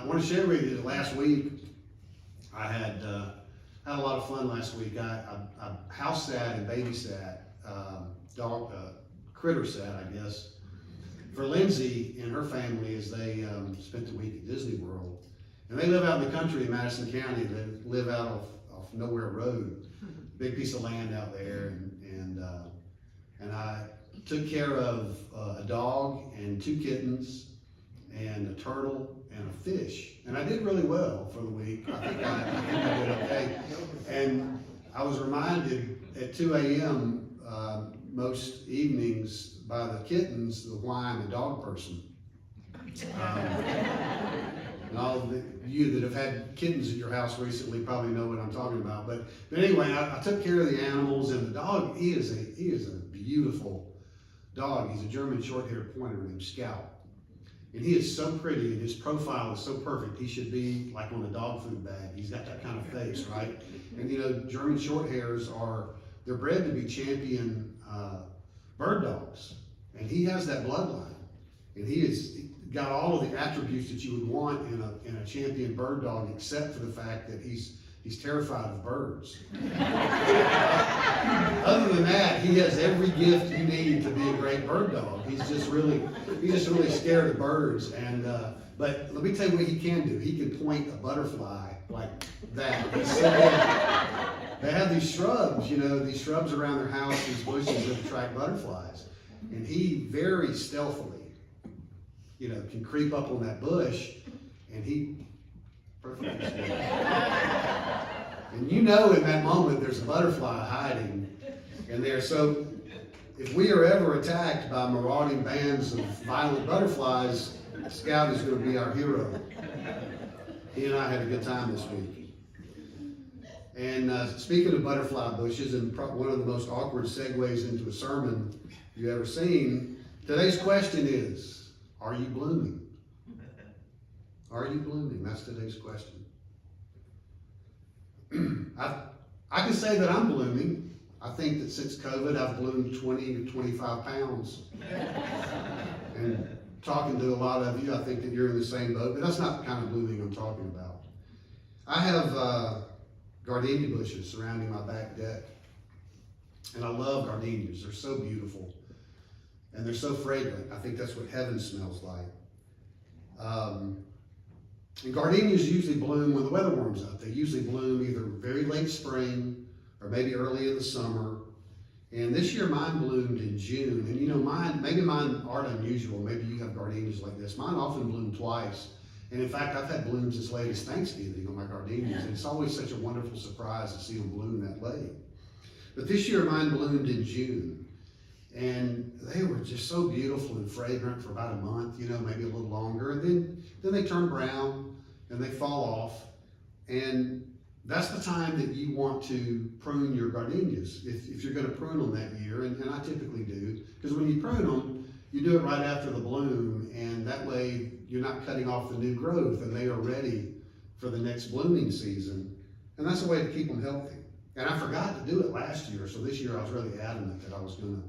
want to share with you that last week I had a lot of fun last week. I house sat and babysat, critter sat, I guess, for Lindsay and her family as they spent the week at Disney World. And they live out in the country in Madison County. They live out off Nowhere Road, big piece of land out there. And I took care of a dog and 2 kittens and a turtle and a fish. And I did really well for the week. I think I did okay. And I was reminded at 2 a.m. Most evenings by the kittens why I'm a dog person. And all of you that have had kittens at your house recently probably know what I'm talking about. But anyway, I took care of the animals, and the dog, he is a beautiful dog. He's a German short-haired pointer named Scout. And he is so pretty, and his profile is so perfect. He should be like on a dog food bag. He's got that kind of face, right? And you know, German short-hairs they're bred to be champion bird dogs. And he has that bloodline. And he has got all of the attributes that you would want in a champion bird dog, except for the fact that he's terrified of birds. Other than that, he has every gift you need to be a great bird dog. He's just really scared of birds. And but let me tell you what he can do. He can point a butterfly like that. They have these shrubs, these shrubs around their house, these bushes that attract butterflies. And he very stealthily, can creep up on that bush, and he perfectly still. And in that moment there's a butterfly hiding in there. So if we are ever attacked by marauding bands of violent butterflies, Scout is going to be our hero. He and I had a good time this week. And speaking of butterfly bushes, and one of the most awkward segues into a sermon you've ever seen, today's question is, are you blooming? Are you blooming? That's today's question. I can say that I'm blooming. I think that since COVID, I've bloomed 20 to 25 pounds. And talking to a lot of you, I think that you're in the same boat, but that's not the kind of blooming I'm talking about. I have gardenia bushes surrounding my back deck. And I love gardenias. They're so beautiful. And they're so fragrant. I think that's what heaven smells like. And gardenias usually bloom when the weather warms up. They usually bloom either very late spring or maybe early in the summer. And this year mine bloomed in June. And maybe mine aren't unusual. Maybe you have gardenias like this. Mine often bloom twice. And in fact, I've had blooms as late as Thanksgiving on my gardenias. And it's always such a wonderful surprise to see them bloom that late. But this year mine bloomed in June. And they were just so beautiful and fragrant for about a month, maybe a little longer. And then they turn brown and they fall off. And that's the time that you want to prune your gardenias, if you're going to prune them that year. And I typically do, because when you prune them, you do it right after the bloom. And that way you're not cutting off the new growth, and they are ready for the next blooming season. And that's a way to keep them healthy. And I forgot to do it last year. So this year I was really adamant that I was going to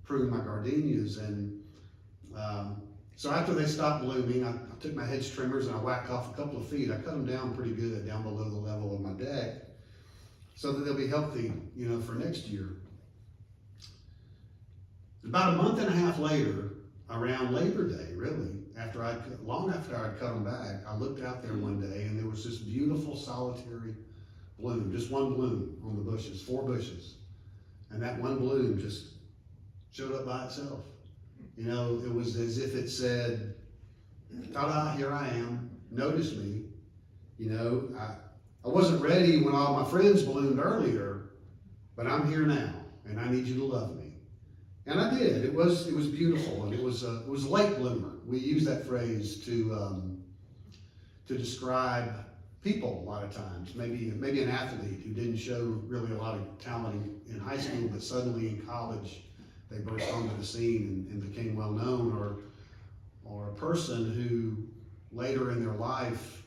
prune my gardenias. And so after they stopped blooming, I took my hedge trimmers and I whacked off a couple of feet. I cut them down pretty good, down below the level of my deck, so that they'll be healthy, for next year. About a month and a half later, around Labor Day, really, long after I'd cut them back, I looked out there one day and there was this beautiful solitary bloom, just one bloom on the bushes, 4 bushes. And that one bloom just showed up by itself. It was as if it said, ta-da, here I am, notice me. I wasn't ready when all my friends bloomed earlier, but I'm here now, and I need you to love me. And I did. It was beautiful, and it was a late bloomer. We use that phrase to describe people a lot of times. Maybe an athlete who didn't show really a lot of talent in high school, but suddenly in college they burst onto the scene and became well known, or a person who later in their life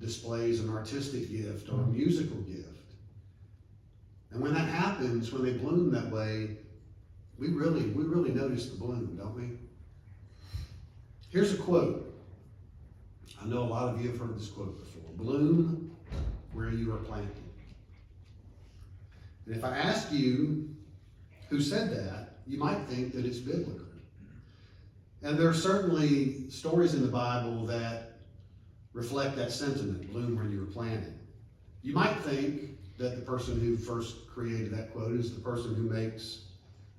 displays an artistic gift or a musical gift. And when that happens, when they bloom that way, we really notice the bloom, don't we? Here's a quote I know a lot of you have heard this quote before. Bloom where you are planted. And if I ask you who said that, you might think that it's biblical. And there are certainly stories in the Bible that reflect that sentiment, bloom where you were planted. You might think that the person who first created that quote is the person who makes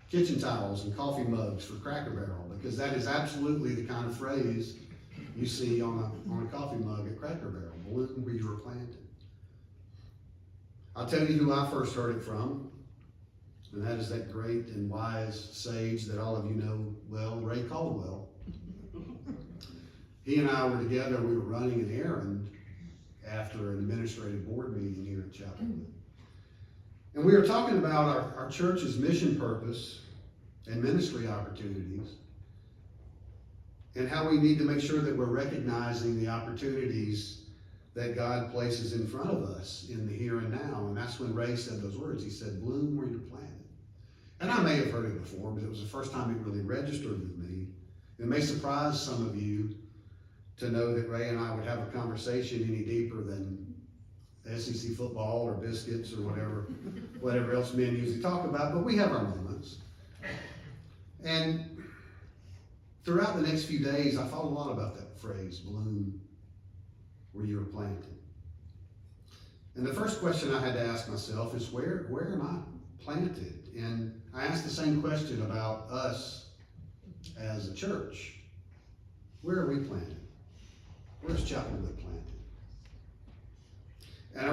kitchen towels and coffee mugs for Cracker Barrel, because that is absolutely the kind of phrase you see on a coffee mug at Cracker Barrel, bloom where you were planted. I'll tell you who I first heard it from, and that is that great and wise sage that all of you know well, Ray Caldwell. He and I were together, we were running an errand after an administrative board meeting here at Chapelwood. And we were talking about our church's mission purpose and ministry opportunities, and how we need to make sure that we're recognizing the opportunities that God places in front of us in the here and now. And that's when Ray said those words. He said, bloom where you're planted. And I may have heard it before, but it was the first time it really registered with me. It may surprise some of you to know that Ray and I would have a conversation any deeper than SEC football or biscuits or whatever else men usually talk about, but we have our moments. And throughout the next few days, I thought a lot about that phrase, bloom where you were planted. And the first question I had to ask myself is, where am I planted? And I asked the same question about us as a church. Where are we planted? Where's Chapelwood planted? And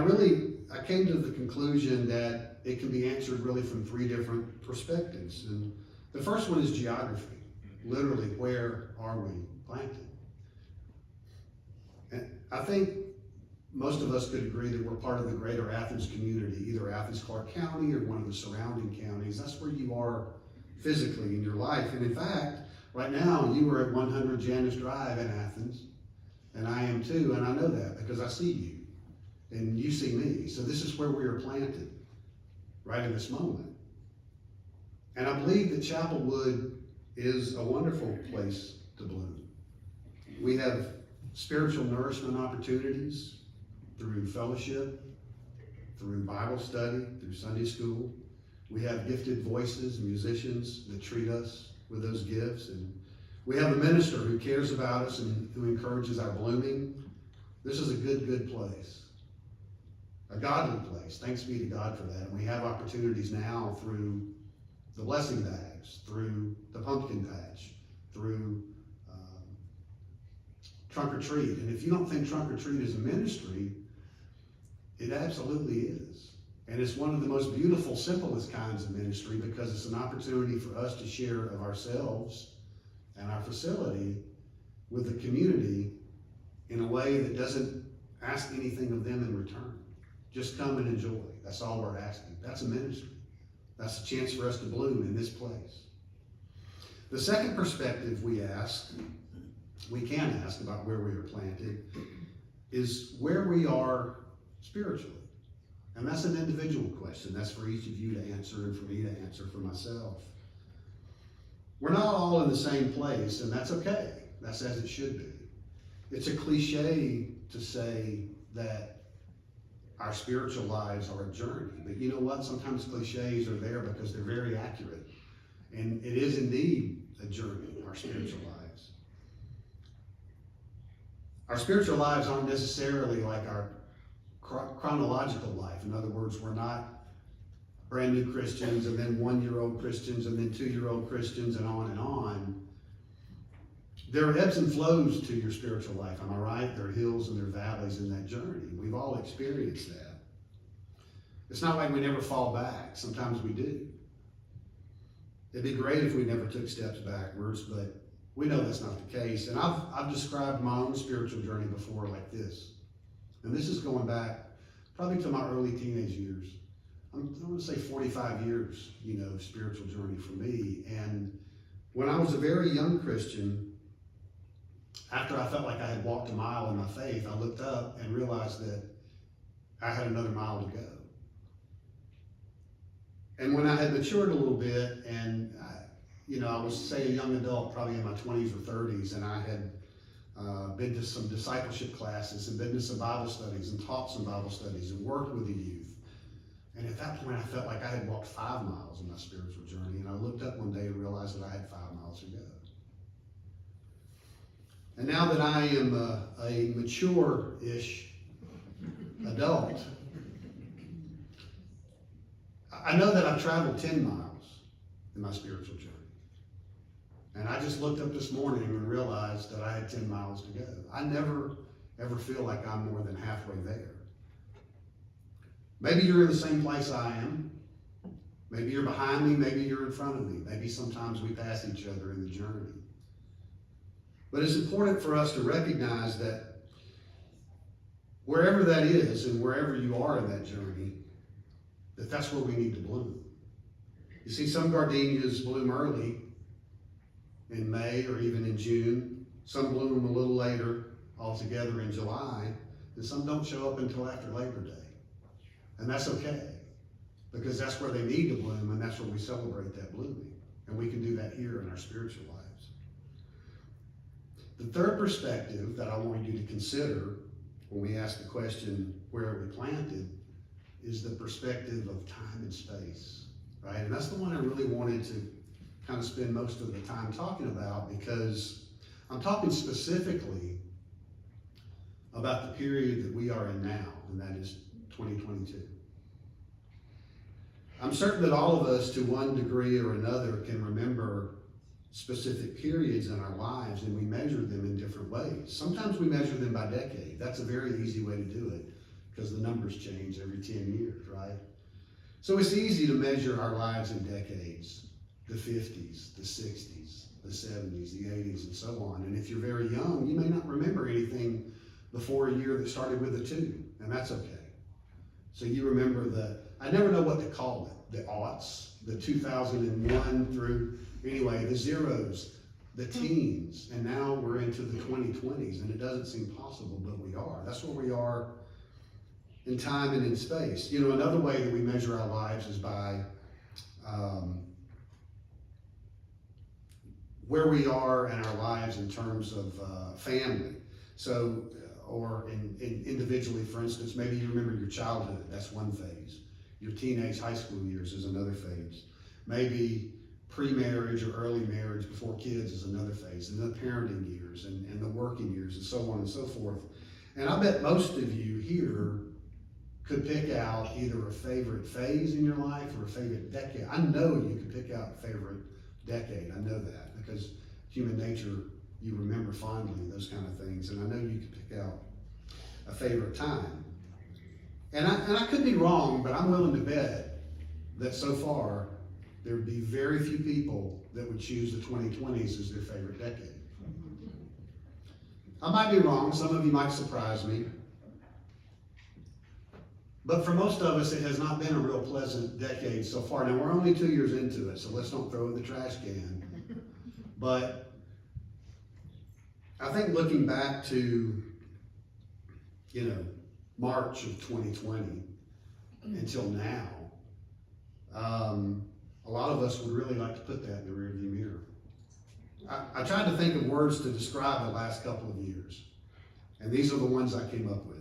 I came to the conclusion that it can be answered really from three different perspectives. And the first one is geography. Literally, where are we planted? And I think most of us could agree that we're part of the greater Athens community, either Athens, Clark County, or one of the surrounding counties. That's where you are physically in your life. And in fact, right now, you are at 100 Janus Drive in Athens, and I am too, and I know that because I see you, and you see me. So this is where we are planted, right in this moment. And I believe that Chapelwood is a wonderful place to bloom. We have spiritual nourishment opportunities through fellowship, through Bible study, through Sunday school. We have gifted voices, musicians that treat us with those gifts. And we have a minister who cares about us and who encourages our blooming. This is a good place, a godly place. Thanks be to God for that. And we have opportunities now through the blessing bags, through the pumpkin patch, through trunk or treat. And if you don't think trunk or treat is a ministry, it absolutely is. And it's one of the most beautiful, simplest kinds of ministry, because it's an opportunity for us to share of ourselves and our facility with the community in a way that doesn't ask anything of them in return. Just come and enjoy. That's all we're asking. That's a ministry. That's a chance for us to bloom in this place. The second perspective we can ask about where we are planted is where we are spiritually. And that's an individual question. That's for each of you to answer and for me to answer for myself. We're not all in the same place, and that's okay. That's as it should be. It's a cliche to say that our spiritual lives are a journey. But you know what? Sometimes cliches are there because they're very accurate. And it is indeed a journey, our spiritual lives. Our spiritual lives aren't necessarily like our chronological life. In other words, we're not brand new Christians and then 1-year-old Christians and then 2-year-old Christians and on and on. There are ebbs and flows to your spiritual life, am I right? There are hills and there are valleys in that journey. We've all experienced that. It's not like we never fall back. Sometimes we do. It'd be great if we never took steps backwards, but we know that's not the case. And I've described my own spiritual journey before like this. And this is going back probably to my early teenage years. I'm going to say 45 years, spiritual journey for me. And when I was a very young Christian, after I felt like I had walked a mile in my faith, I looked up and realized that I had another mile to go. And when I had matured a little bit and, I was, say, a young adult, probably in my 20s or 30s, and I had been to some discipleship classes and been to some Bible studies and taught some Bible studies and worked with the youth. And at that point, I felt like I had walked 5 miles in my spiritual journey. And I looked up one day and realized that I had 5 miles to go. And now that I am a mature-ish adult, I know that I've traveled 10 miles in my spiritual journey. And I just looked up this morning and realized that I had 10 miles to go. I never, ever feel like I'm more than halfway there. Maybe you're in the same place I am. Maybe you're behind me. Maybe you're in front of me. Maybe sometimes we pass each other in the journey. But it's important for us to recognize that wherever that is and wherever you are in that journey, that's where we need to bloom. You see, some gardenias bloom early in May or even in June. Some bloom a little later altogether in July, and some don't show up until after Labor Day. And that's okay, because that's where they need to bloom, and that's where we celebrate that blooming. And we can do that here in our spiritual lives. The third perspective that I want you to consider when we ask the question, where are we planted, is the perspective of time and space, right? And that's the one I really wanted to kind of spend most of the time talking about, because I'm talking specifically about the period that we are in now, and that is 2022. I'm certain that all of us, to one degree or another, can remember specific periods in our lives, and we measure them in different ways. Sometimes we measure them by decade. That's a very easy way to do it, because the numbers change every 10 years, right? So it's easy to measure our lives in decades, the 50s, the 60s, the 70s, the 80s, and so on. And if you're very young, you may not remember anything before a year that started with a 2, and that's okay. So you remember I never know what to call it, the aughts, the 2001 through, anyway, the zeros, the teens, and now we're into the 2020s, and it doesn't seem possible, but we are. That's where we are in time and in space. You know, another way that we measure our lives is by where we are in our lives in terms of family. So, or individually, for instance, maybe you remember your childhood, that's one phase. Your teenage high school years is another phase. Maybe pre-marriage or early marriage before kids is another phase, and the parenting years and the working years and so on and so forth. And I bet most of you here could pick out either a favorite phase in your life or a favorite decade. I know you could pick out a favorite decade. I know that, because human nature, you remember fondly those kind of things. And I know you could pick out a favorite time. And I could be wrong, but I'm willing to bet that so far there would be very few people that would choose the 2020s as their favorite decade. I might be wrong. Some of you might surprise me. But for most of us, it has not been a real pleasant decade so far. Now, we're only 2 years into it, so let's don't throw it in the trash can. But I think looking back to, March of 2020 until now, a lot of us would really like to put that in the rearview mirror. I tried to think of words to describe the last couple of years, and these are the ones I came up with.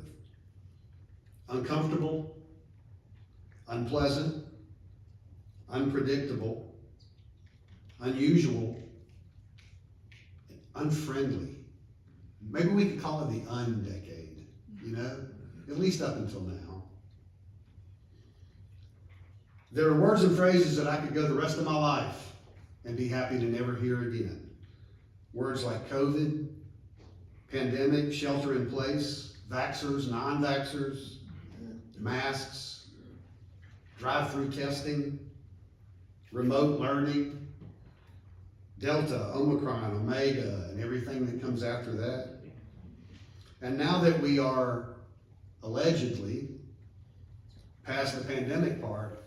Uncomfortable, unpleasant, unpredictable, unusual, unfriendly. Maybe we could call it the undecade, at least up until now. There are words and phrases that I could go the rest of my life and be happy to never hear again. Words like COVID, pandemic, shelter in place, vaxxers, non-vaxxers, masks, drive-through testing, remote learning, Delta, Omicron, Omega, and everything that comes after that. And now that we are allegedly past the pandemic part,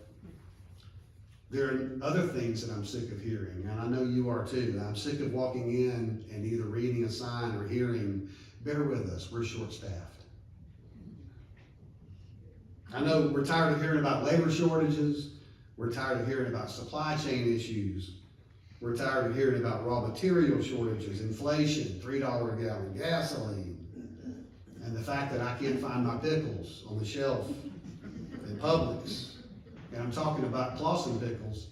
there are other things that I'm sick of hearing, and I know you are too. I'm sick of walking in and either reading a sign or hearing, bear with us, we're short-staffed. I know we're tired of hearing about labor shortages. We're tired of hearing about supply chain issues. We're tired of hearing about raw material shortages, inflation, $3 a gallon gasoline, and the fact that I can't find my pickles on the shelf in Publix. And I'm talking about Clausen pickles.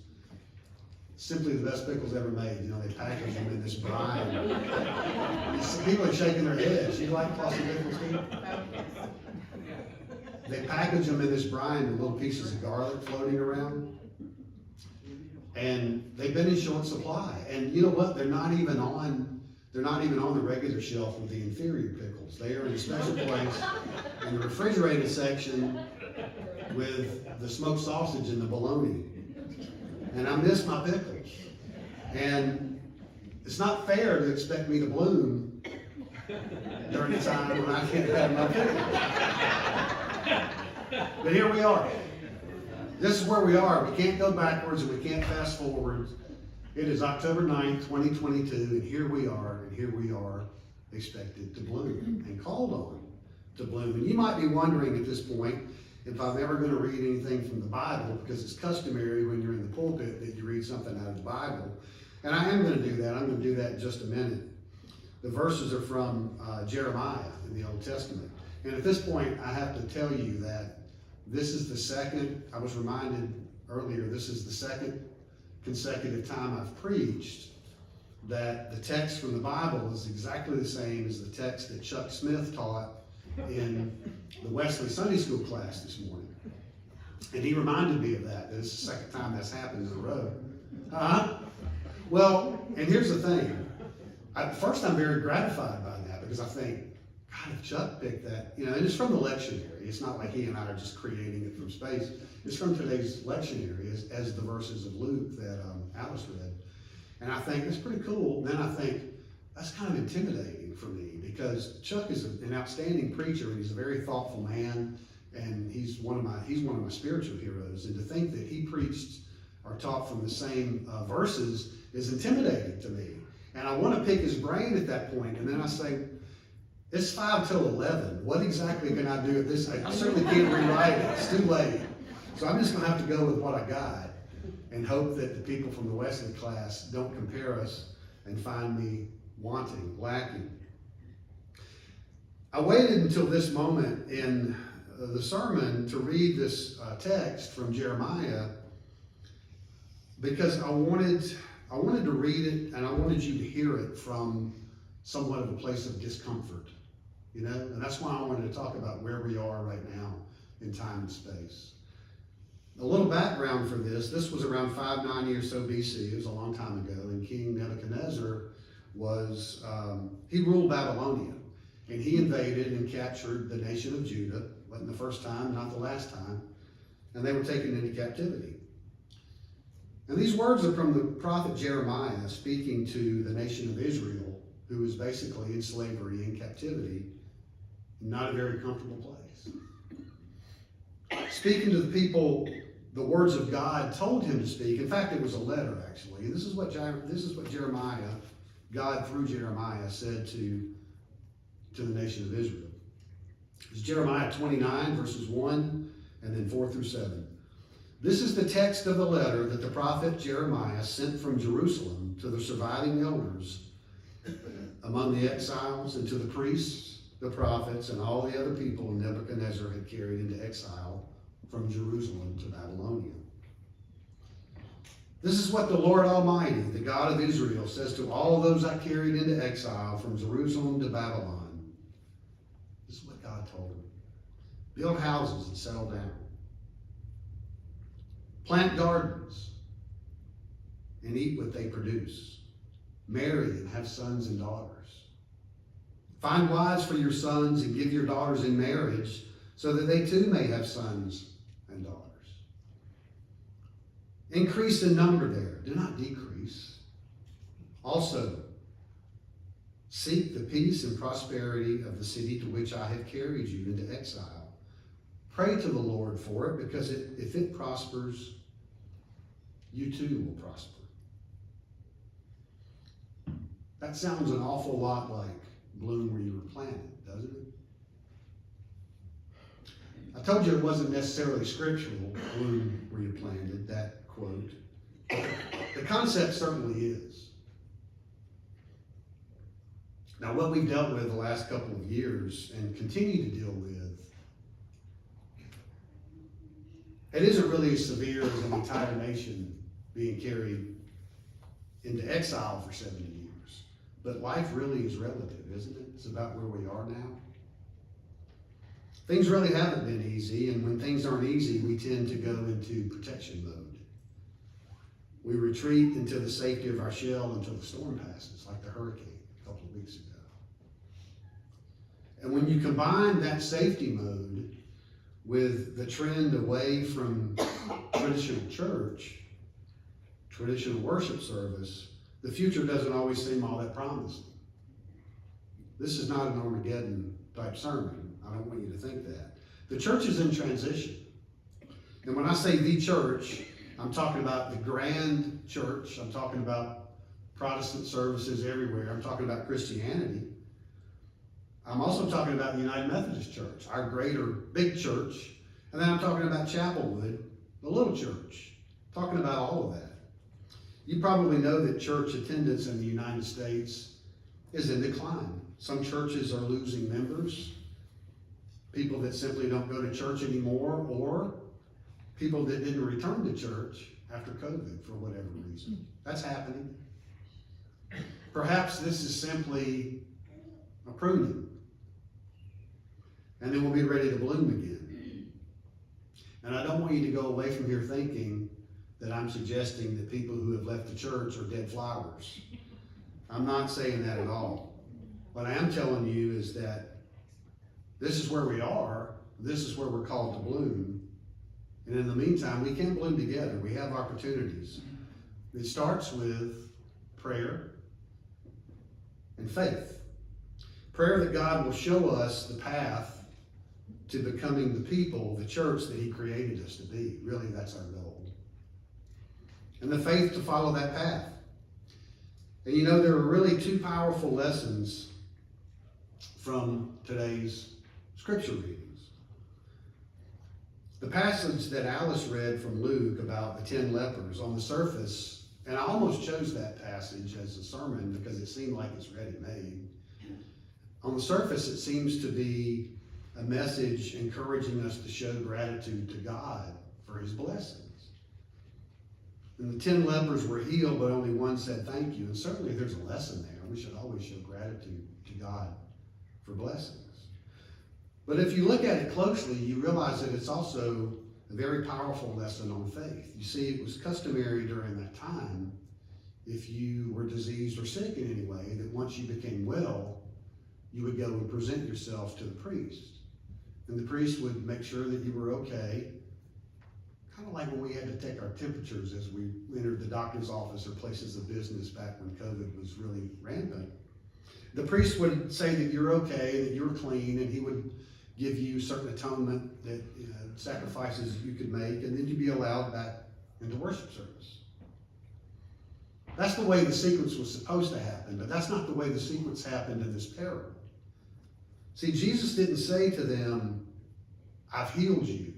Simply the best pickles ever made. You know, they package them in this brine. People are shaking their heads. You like Clausen pickles, too? They package them in this brine with little pieces of garlic floating around. And they've been in short supply. And you know what? They're not even on the regular shelf with the inferior pickles. They are in a special place in the refrigerated section with the smoked sausage and the bologna. And I miss my pickles. And it's not fair to expect me to bloom during the time when I can't have my pickles. But here we are. This is where we are. We can't go backwards and we can't fast forward. It is October 9th, 2022, and here we are expected to bloom and called on to bloom. And you might be wondering at this point if I'm ever going to read anything from the Bible, because it's customary when you're in the pulpit that you read something out of the Bible. And I am going to do that. I'm going to do that in just a minute. The verses are from Jeremiah in the Old Testament. And at this point, I have to tell you that this is the second, I was reminded earlier, this is the second consecutive time I've preached that the text from the Bible is exactly the same as the text that Chuck Smith taught in the Wesley Sunday School class this morning. And he reminded me of that. This is the second time that's happened in a row. Well, and here's the thing. First, I'm very gratified by that because I think, God, if Chuck picked that, you know, and it's from the lectionary. It's not like he and I are just creating it from space. It's from today's lectionary as the verses of Luke that Alice read. And I think that's pretty cool. Then I think that's kind of intimidating for me because Chuck is an outstanding preacher and he's a very thoughtful man and he's one of my spiritual heroes. And to think that he preached or taught from the same verses is intimidating to me. And I want to pick his brain at that point. And then I say, it's 5 till 11. What exactly can I do at this age? I certainly can't rewrite it. It's too late. So I'm just going to have to go with what I got and hope that the people from the Wesley class don't compare us and find me wanting, lacking. I waited until this moment in the sermon to read this text from Jeremiah because I wanted to read it and I wanted you to hear it from somewhat of a place of discomfort, you know? And that's why I wanted to talk about where we are right now in time and space. A little background for this was around 590 or so BC. It was a long time ago. And King Nebuchadnezzar he ruled Babylonia. And he invaded and captured the nation of Judah. Wasn't the first time, not the last time. And they were taken into captivity. And these words are from the prophet Jeremiah speaking to the nation of Israel, who is basically in slavery, in captivity, not a very comfortable place. Speaking to the people, the words of God told him to speak. In fact, it was a letter, actually. And this is what Jeremiah, God through Jeremiah, said to the nation of Israel. It's Jeremiah 29, verses 1, and then 4 through 7. This is the text of the letter that the prophet Jeremiah sent from Jerusalem to the surviving elders among the exiles and to the priests, the prophets, and all the other people Nebuchadnezzar had carried into exile from Jerusalem to Babylonia. This is what the Lord Almighty, the God of Israel, says to all those I carried into exile from Jerusalem to Babylon. This is what God told him. Build houses and settle down. Plant gardens and eat what they produce. Marry and have sons and daughters. Find wives for your sons and give your daughters in marriage so that they too may have sons and daughters. Increase in number there, do not decrease. Also, seek the peace and prosperity of the city to which I have carried you into exile. Pray to the Lord for it, because if it prospers, you too will prosper. That sounds an awful lot like bloom where you were planted, doesn't it? I told you it wasn't necessarily scriptural, bloom where you planted, that quote. The concept certainly is. Now, what we've dealt with the last couple of years and continue to deal with, it isn't really as severe as an entire nation being carried into exile for 70 years. But life really is relative, isn't it? It's about where we are now. Things really haven't been easy, and when things aren't easy, we tend to go into protection mode. We retreat into the safety of our shell until the storm passes, like the hurricane a couple of weeks ago. And when you combine that safety mode with the trend away from traditional church, traditional worship service, the future doesn't always seem all that promising. This is not an Armageddon type sermon. I don't want you to think that. The church is in transition. And when I say the church, I'm talking about the grand church. I'm talking about Protestant services everywhere. I'm talking about Christianity. I'm also talking about the United Methodist Church, our greater big church. And then I'm talking about Chapelwood, the little church. I'm talking about all of that. You probably know that church attendance in the United States is in decline. Some churches are losing members, people that simply don't go to church anymore, or people that didn't return to church after COVID for whatever reason. That's happening. Perhaps this is simply a pruning, and then we'll be ready to bloom again. And I don't want you to go away from here thinking that I'm suggesting that people who have left the church are dead flowers. I'm not saying that at all. What I am telling you is that this is where we are. This is where we're called to bloom. And in the meantime, we can bloom together. We have opportunities. It starts with prayer and faith. Prayer that God will show us the path to becoming the people, the church that He created us to be. Really, that's our goal. And the faith to follow that path. And you know, there are really two powerful lessons from today's scripture readings. The passage that Alice read from Luke about the 10 lepers, on the surface, and I almost chose that passage as a sermon because it seemed like it's ready-made. On the surface, it seems to be a message encouraging us to show gratitude to God for His blessings. And the 10 lepers were healed, but only one said thank you. And certainly there's a lesson there. We should always show gratitude to God for blessings. But if you look at it closely, you realize that it's also a very powerful lesson on faith. You see, it was customary during that time, if you were diseased or sick in any way, that once you became well, you would go and present yourself to the priest. And the priest would make sure that you were okay. Kind of like when we had to take our temperatures as we entered the doctor's office or places of business back when COVID was really rampant. The priest would say that you're okay, that you're clean, and he would give you certain atonement that sacrifices you could make, and then you'd be allowed back into worship service. That's the way the sequence was supposed to happen, but that's not the way the sequence happened in this parable. See, Jesus didn't say to them, I've healed you.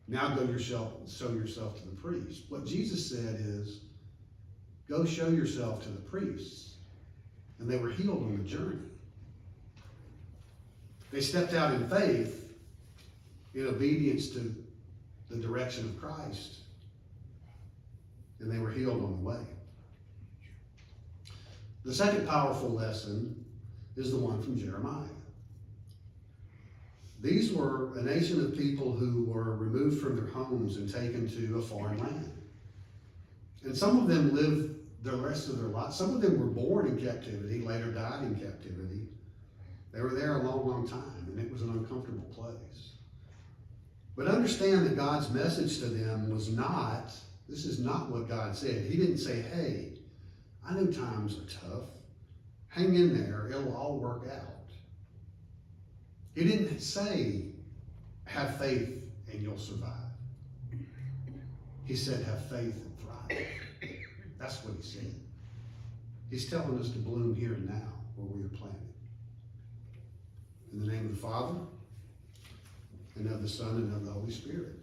Now go show yourself to the priest. What Jesus said is, go show yourself to the priests. And they were healed on the journey. They stepped out in faith, in obedience to the direction of Christ, and they were healed on the way. The second powerful lesson is the one from Jeremiah. These were a nation of people who were removed from their homes and taken to a foreign land. And some of them lived the rest of their lives. Some of them were born in captivity, later died in captivity. They were there a long, long time, and it was an uncomfortable place. But understand that God's message to them was not, this is not what God said. He didn't say, hey, I know times are tough. Hang in there, it'll all work out. He didn't say, have faith and you'll survive. He said, have faith and thrive. That's what he said. He's telling us to bloom here and now where we are planted. In the name of the Father, and of the Son, and of the Holy Spirit.